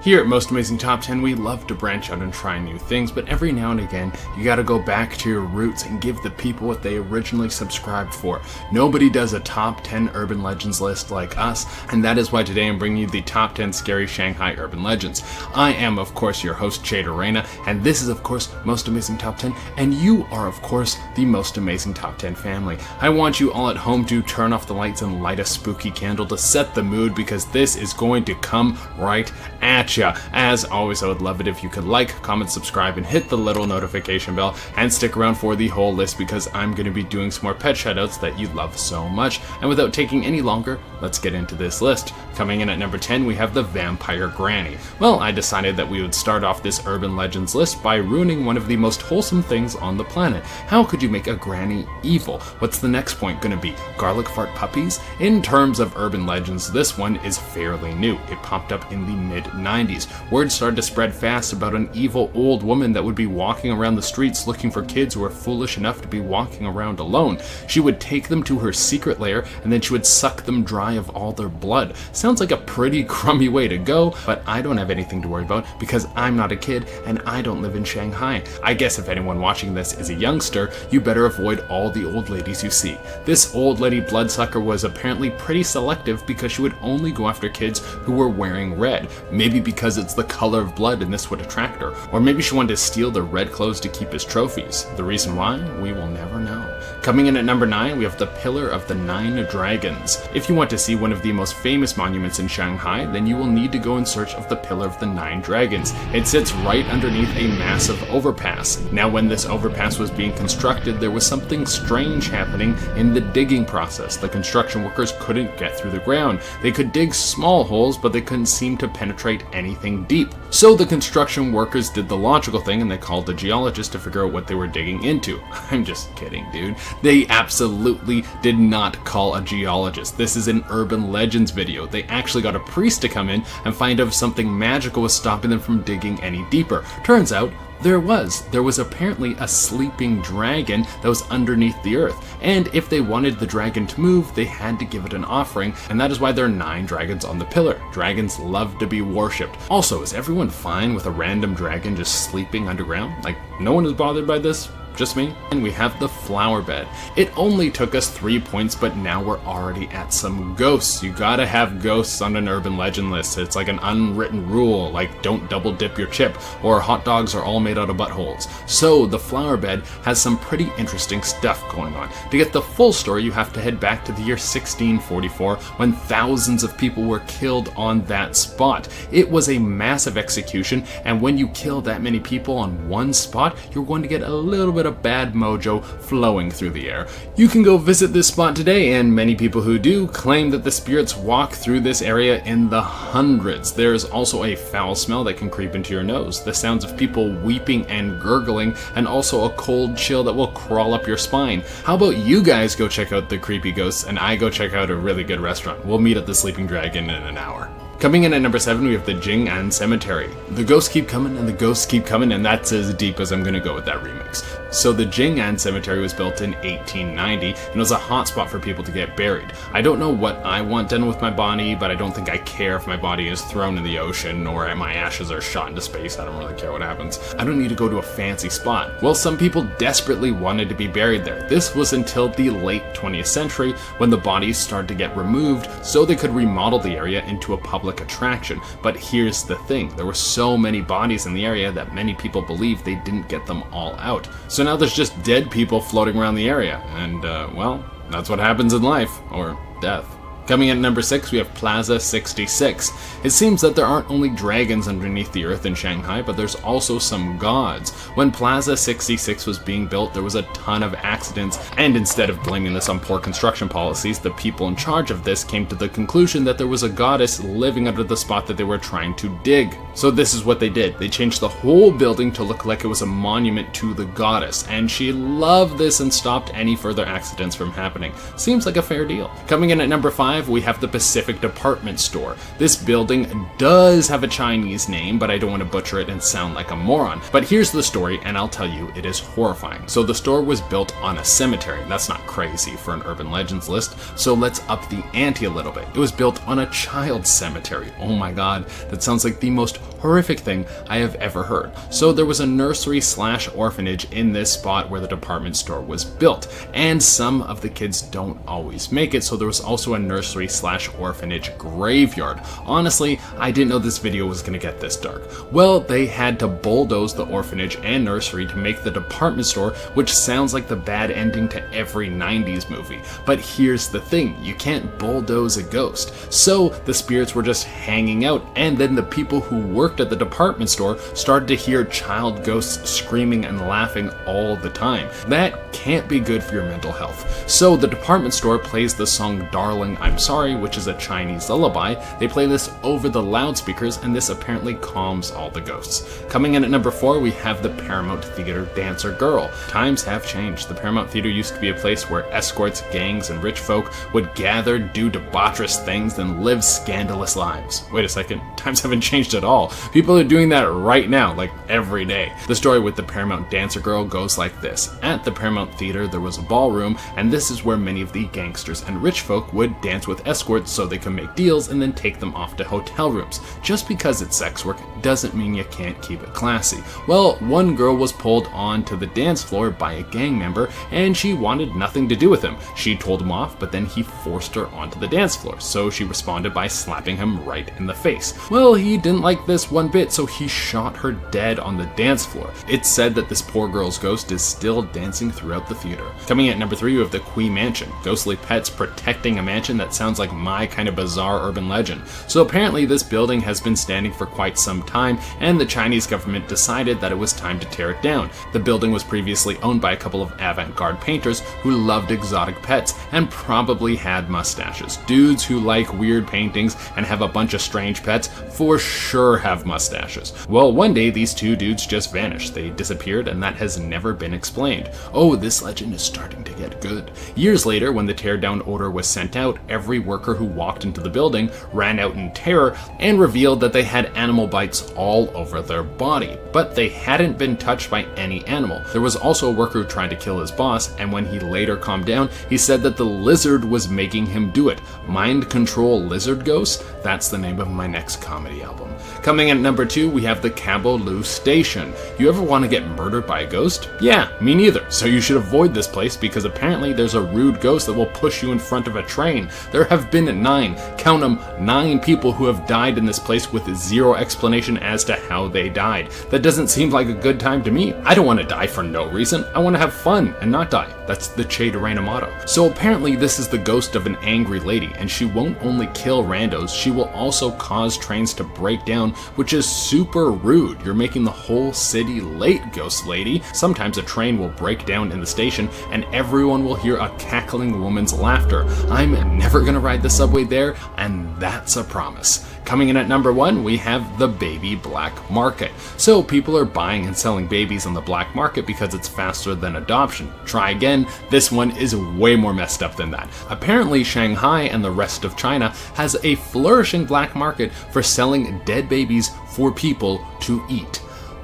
Here at Most Amazing Top 10, we love to branch out and try new things, but every now and again, you gotta go back to your roots and give the people what they originally subscribed for. Nobody does a top 10 urban legends list like us, and that is why today I'm bringing you the top 10 scary Shanghai urban legends. I am, of course, your host, Shader Reina, and this is, of course, Most Amazing Top 10, and you are, of course, the Most Amazing Top 10 family. I want you all at home to turn off the lights and light a spooky candle to set the mood, because this is going to come right at ya. As always, I would love it if you could like, comment, subscribe, and hit the little notification bell, and stick around for the whole list because I'm going to be doing some more pet shoutouts that you love so much. And without taking any longer, let's get into this list. Coming in at number 10, we have the Vampire Granny. Well, I decided that we would start off this urban legends list by ruining one of the most wholesome things on the planet. How could you make a granny evil? What's the next point going to be? Garlic fart puppies? In terms of urban legends, this one is fairly new. It popped up in the mid-90s. Word started to spread fast about an evil old woman that would be walking around the streets looking for kids who were foolish enough to be walking around alone. She would take them to her secret lair, and then she would suck them dry of all their blood. Sounds like a pretty crummy way to go, but I don't have anything to worry about because I'm not a kid and I don't live in Shanghai. I guess if anyone watching this is a youngster, you better avoid all the old ladies you see. This old lady bloodsucker was apparently pretty selective because she would only go after kids who were wearing red. Maybe because it's the color of blood and this would attract her. Or maybe she wanted to steal their red clothes to keep as trophies. The reason why? We will never know. Coming in at number 9, we have the Pillar of the 9 Dragons. If you want to see one of the most famous monuments in Shanghai, then you will need to go in search of the Pillar of the 9 Dragons. It sits right underneath a massive overpass. Now, when this overpass was being constructed, there was something strange happening in the digging process. The construction workers couldn't get through the ground. They could dig small holes, but they couldn't seem to penetrate anything deep. So the construction workers did the logical thing and they called a geologist to figure out what they were digging into. I'm just kidding, dude. They absolutely did not call a geologist. This is an urban legends video. They actually got a priest to come in and find out if something magical was stopping them from digging any deeper. Turns out, there was apparently a sleeping dragon that was underneath the earth, and if they wanted the dragon to move, they had to give it an offering, and that is why there are 9 dragons on the pillar. Dragons love to be worshipped. Also, is everyone fine with a random dragon just sleeping underground? Like, no one is bothered by this? Just me? And we have the flower bed. It only took us 3 points, but now we're already at some ghosts. You gotta have ghosts on an urban legend list. It's like an unwritten rule, like don't double dip your chip, or hot dogs are all made out of buttholes. So the flower bed has some pretty interesting stuff going on. To get the full story, you have to head back to the year 1644, when thousands of people were killed on that spot. It was a massive execution, and when you kill that many people on one spot, you're going to get a little bit of bad mojo flowing through the air. You can go visit this spot today, and many people who do claim that the spirits walk through this area in the hundreds. There is also a foul smell that can creep into your nose, the sounds of people weeping and gurgling, and also a cold chill that will crawl up your spine. How about you guys go check out the creepy ghosts and I go check out a really good restaurant? We'll meet at the Sleeping Dragon in an hour. Coming in at number 7, we have the Jing'an Cemetery. The ghosts keep coming and the ghosts keep coming, and that's as deep as I'm going to go with that remix. So the Jing'an Cemetery was built in 1890 and was a hotspot for people to get buried. I don't know what I want done with my body, but I don't think I care if my body is thrown in the ocean or my ashes are shot into space. I don't really care what happens. I don't need to go to a fancy spot. Well, some people desperately wanted to be buried there. This was until the late 20th century when the bodies started to get removed so they could remodel the area into a public attraction. But here's the thing, there were so many bodies in the area that many people believe they didn't get them all out. So now there's just dead people floating around the area, and well, that's what happens in life, or death. Coming in at number 6, we have Plaza 66. It seems that there aren't only dragons underneath the earth in Shanghai, but there's also some gods. When Plaza 66 was being built, there was a ton of accidents, and instead of blaming this on poor construction policies, the people in charge of this came to the conclusion that there was a goddess living under the spot that they were trying to dig. So this is what they did. They changed the whole building to look like it was a monument to the goddess, and she loved this and stopped any further accidents from happening. Seems like a fair deal. Coming in at number 5, we have the Pacific Department Store. This building does have a Chinese name, but I don't want to butcher it and sound like a moron. But here's the story, and I'll tell you, it is horrifying. So the store was built on a cemetery. That's not crazy for an urban legends list, so let's up the ante a little bit. It was built on a child's cemetery. Oh my god, that sounds like the most horrific thing I have ever heard. So there was a nursery / orphanage in this spot where the department store was built, and some of the kids don't always make it, so there was also a nursery / orphanage graveyard. Honestly, I didn't know this video was gonna get this dark. Well, they had to bulldoze the orphanage and nursery to make the department store, which sounds like the bad ending to every 90s movie. But here's the thing, you can't bulldoze a ghost. So the spirits were just hanging out, and then the people who worked at the department store started to hear child ghosts screaming and laughing all the time. That can't be good for your mental health. So the department store plays the song Darling I'm Sorry, which is a Chinese lullaby. They play this over the loudspeakers, and this apparently calms all the ghosts. Coming in at number 4, we have the Paramount Theater Dancer Girl. Times have changed. The Paramount Theater used to be a place where escorts, gangs, and rich folk would gather, do debaucherous things, and live scandalous lives. Wait a second, times haven't changed at all. People are doing that right now, like every day. The story with the Paramount Dancer Girl goes like this. At the Paramount Theater, there was a ballroom, and this is where many of the gangsters and rich folk would dance with escorts so they could make deals and then take them off to hotel rooms. Just because it's sex work doesn't mean you can't keep it classy. Well, one girl was pulled onto the dance floor by a gang member, and she wanted nothing to do with him. She told him off, but then he forced her onto the dance floor, so she responded by slapping him right in the face. Well, he didn't like this one bit, so he shot her dead on the dance floor. It's said that this poor girl's ghost is still dancing throughout the theater. Coming at number 3, we have the Kui Mansion. Ghostly pets protecting a mansion. That sounds like my kind of bizarre urban legend. So apparently this building has been standing for quite some time, and the Chinese government decided that it was time to tear it down. The building was previously owned by a couple of avant-garde painters who loved exotic pets and probably had mustaches. Dudes who like weird paintings and have a bunch of strange pets for sure have mustaches. Well, one day these two dudes just vanished. They disappeared, and that has never been explained. Oh, this legend is starting to get good. Years later, when the teardown order was sent out, every worker who walked into the building ran out in terror and revealed that they had animal bites all over their body, but they hadn't been touched by any animal. There was also a worker who tried to kill his boss, and when he later calmed down, he said that the lizard was making him do it. Mind Control Lizard Ghost? That's the name of my next comedy album. Coming in at number 2, we have the Cabo Lu Station. You ever want to get murdered by a ghost? Yeah, me neither. So you should avoid this place because apparently there's a rude ghost that will push you in front of a train. There have been 9, count them, 9 people who have died in this place with zero explanation as to how they died. That doesn't seem like a good time to me. I don't want to die for no reason. I want to have fun and not die. That's the Che Dorena motto. So apparently this is the ghost of an angry lady, and she won't only kill randos, she will also cause trains to break down, which is super rude. You're making the whole city late, ghost lady. Sometimes a train will break down in the station and everyone will hear a cackling woman's laughter. I'm never gonna ride the subway there, and that's a promise. Coming in at number 1, we have the baby black market. So people are buying and selling babies on the black market because it's faster than adoption. Try again, this one is way more messed up than that. Apparently Shanghai and the rest of China has a flourishing black market for selling dead babies for people to eat.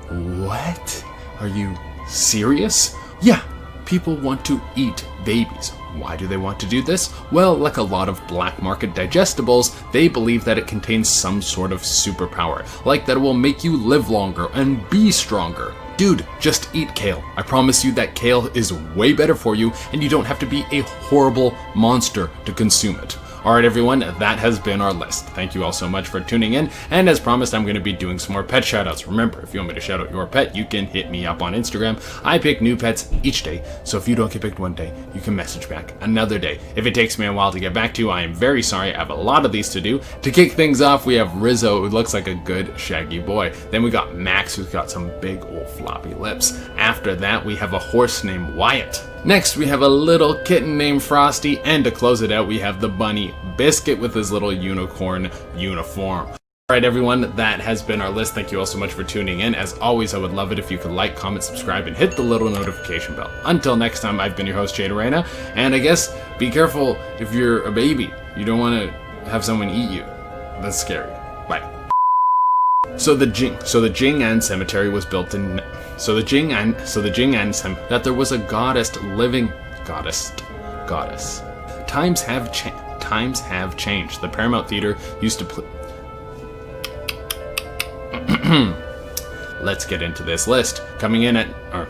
What? Are you serious? Yeah, people want to eat babies. Why do they want to do this? Well, like a lot of black market digestibles, they believe that it contains some sort of superpower, like that it will make you live longer and be stronger. Dude, just eat kale. I promise you that kale is way better for you, and you don't have to be a horrible monster to consume it. Alright everyone, that has been our list. Thank you all so much for tuning in, and as promised, I'm going to be doing some more pet shoutouts. Remember, if you want me to shout out your pet, you can hit me up on Instagram. I pick new pets each day, so if you don't get picked one day, you can message back another day. If it takes me a while to get back to you, I am very sorry. I have a lot of these to do. To kick things off, we have Rizzo, who looks like a good shaggy boy. Then we got Max, who's got some big old floppy lips. After that, we have a horse named Wyatt. Next, we have a little kitten named Frosty, and to close it out, we have the bunny Biscuit with his little unicorn uniform. Alright everyone, that has been our list. Thank you all so much for tuning in. As always, I would love it if you could like, comment, subscribe, and hit the little notification bell. Until next time, I've been your host, Che Dorena, and I guess be careful if you're a baby. You don't want to have someone eat you. That's scary. Bye. So the Jing'an Cemetery was built in. That there was a goddess. Times have changed. The Paramount Theater used to play. Let's get into this list. Coming in at, or